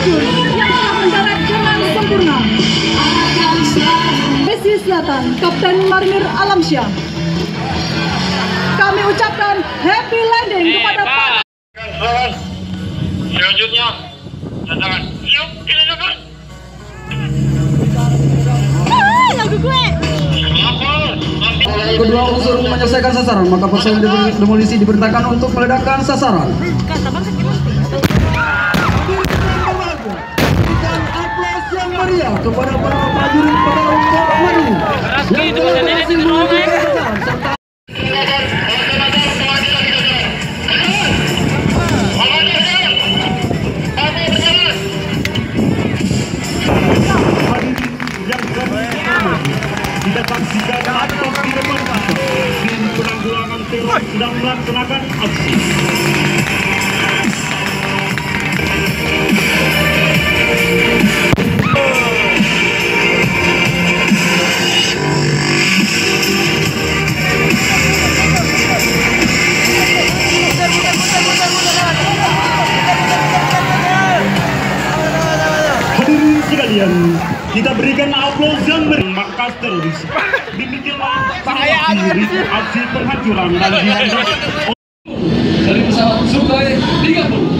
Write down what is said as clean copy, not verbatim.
terjun yang telah mendarat dengan sempurna. Pesisir Selatan, Kapten Marinir Alamsyah. Kami ucapkan happy landing kepada Pak. Selanjutnya, tantangan. Yuk, kita dapat. Lagu gue. Kedua unsur menyelesaikan sasaran, maka personil demolisi diperintahkan untuk meledakkan sasaran. Berikan aplaus yang meriah kepada para prajurit petarung Marinir yang telah berhasil meluncurkan sasaran serta kita saksikan atas di depan mata tim penanggulangan teror sedang melaksanakan aksi. Hadirin sekalian, kita berikan aplaus yang markas teroris. Demikianlah aksi penghancuran dan dari pesawat Sukhoi 30.